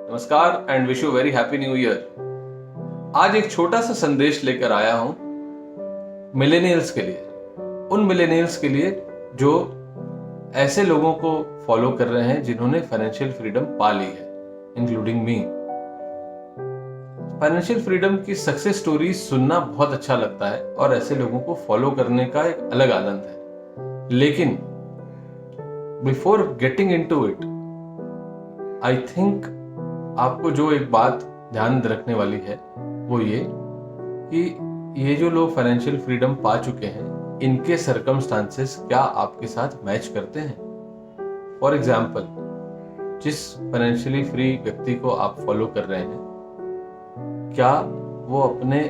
नमस्कार and wish you very happy new year. आज एक छोटा सा संदेश लेकर आया हूं मिलेनियल्स के लिए, उन मिलेनियल्स के लिए जो ऐसे लोगों को फॉलो कर रहे हैं जिन्होंने फाइनेंशियल फ्रीडम पा ली है, इंक्लूडिंग मी। फाइनेंशियल फ्रीडम की सक्सेस स्टोरी सुनना बहुत अच्छा लगता है और ऐसे लोगों को फॉलो करने का एक अलग आनंद है, लेकिन before getting into it I think आपको जो एक बात ध्यान रखने वाली है वो ये कि ये जो लोग फाइनेंशियल फ्रीडम पा चुके हैं, इनके सर्कमस्टांसेस क्या आपके साथ मैच करते हैं। फॉर एग्जाम्पल, जिस फाइनेंशियली फ्री व्यक्ति को आप फॉलो कर रहे हैं, क्या वो अपने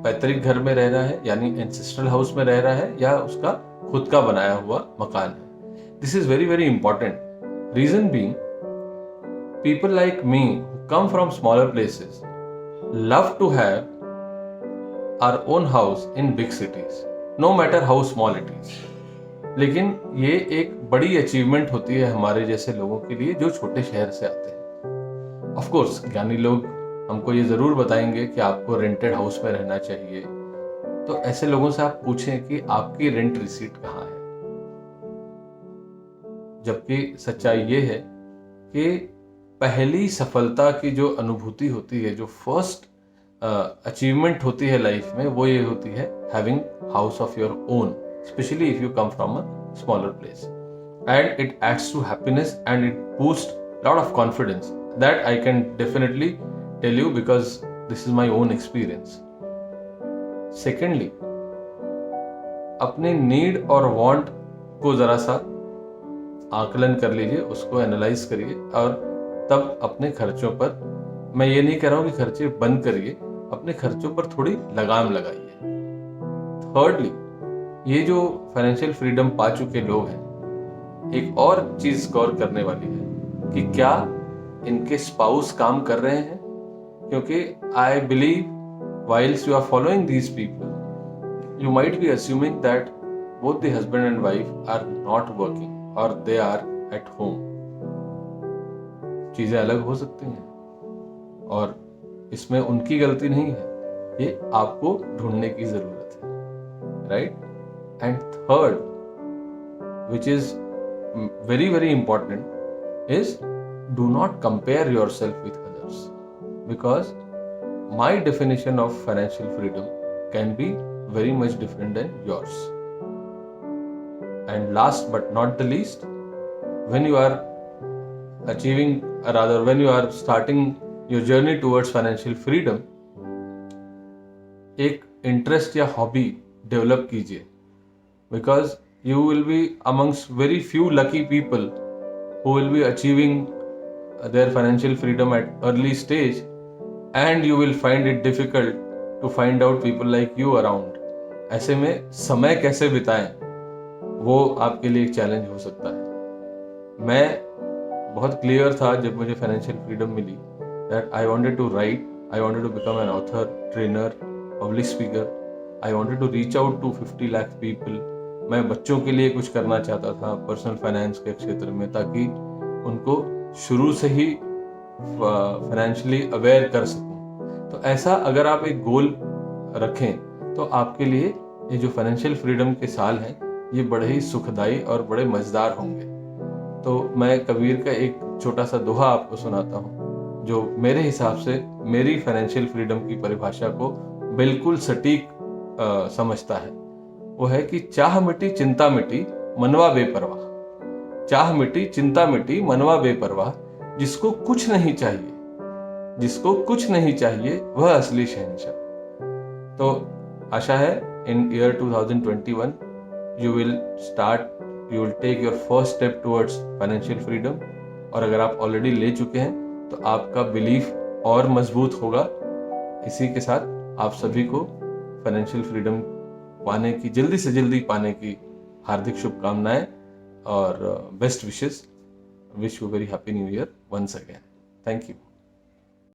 पैतृक घर में रह रहा है, यानी एंसेस्ट्रल हाउस में रह रहा है, या उसका खुद का बनाया हुआ मकान है। This is very very important. Reason being, people like me who come from smaller places love to have our own house in big cities, no matter how small it is. लेकिन ये एक बड़ी अचीवमेंट होती है हमारे जैसे लोगों के लिए जो छोटे शहर से आते हैं। ऑफ कोर्स ज्ञानी लोग हमको ये जरूर बताएंगे कि आपको रेंटेड हाउस में रहना चाहिए, तो ऐसे लोगों से आप पूछें कि आपकी रेंट रिसीट कहाँ है। जबकि सच्चाई ये है कि पहली सफलता की जो अनुभूति होती है, जो फर्स्ट अचीवमेंट होती है लाइफ में, वो ये होती है having house of your own, specially if you come from a smaller place, and it adds to happiness and it boost lot of confidence that I can definitely tell you because this is my own experience. Secondly, अपने need और want को जरा सा आकलन कर लीजिए, उसको analyse करिए और तब अपने खर्चों पर, मैं ये नहीं कह रहा हूं कि खर्चे बंद करिए, अपने खर्चों पर थोड़ी लगाम लगाइए। थर्डली, ये जो फाइनेंशियल फ्रीडम पा चुके लोग हैं, एक और चीज गौर करने वाली है कि क्या इनके स्पाउस काम कर रहे हैं, क्योंकि I believe whiles you are following these people you might be assuming that both the husband and wife are not working और दे आर एट होम। चीजें अलग हो सकती हैं और इसमें उनकी गलती नहीं है, ये आपको ढूंढने की जरूरत है, right. And third, which is very very important, is do not compare yourself with others, because my definition of financial freedom can be very much different than yours. And last but not the least, when you are achieving, rather when you are starting your journey towards financial freedom, एक interest या hobby develop कीजिए, because you will be amongst very few lucky people who will be achieving their financial freedom at early stage, and you will find it difficult to find out people like you around. ऐसे में समय कैसे बिताएं, वो आपके लिए एक challenge हो सकता है। मैं बहुत क्लियर था जब मुझे फाइनेंशियल फ्रीडम मिली that I wanted to write, I wanted to become an author, trainer, public speaker, I wanted to reach out to 50 lakh people. मैं बच्चों के लिए कुछ करना चाहता था पर्सनल फाइनेंस के क्षेत्र में, ताकि उनको शुरू से ही फाइनेंशियली अवेयर कर सकूं। तो ऐसा अगर आप एक गोल रखें तो आपके लिए ये जो फाइनेंशियल फ्रीडम के साल हैं, ये बड़े ही सुखदायी और बड़े मजेदार होंगे। तो मैं कबीर का एक छोटा सा दोहा आपको सुनाता हूँ, जो मेरे हिसाब से मेरी फाइनेंशियल फ्रीडम की परिभाषा को बिल्कुल सटीक समझता है। वो है कि चाह मिटी चिंता मिटी मनवा बेपरवाह, चाह मिटी चिंता मिटी मनवा बेपरवाह, जिसको कुछ नहीं चाहिए, जिसको कुछ नहीं चाहिए वह असली शहंशाह। तो आशा है इन year 2021 you will take your first step towards financial freedom, और अगर आप ऑलरेडी ले चुके हैं तो आपका बिलीफ और मजबूत होगा। इसी के साथ आप सभी को फाइनेंशियल फ्रीडम पाने की, जल्दी से जल्दी पाने की हार्दिक शुभकामनाएं और best wishes. Wish you very happy new year once again. Thank you.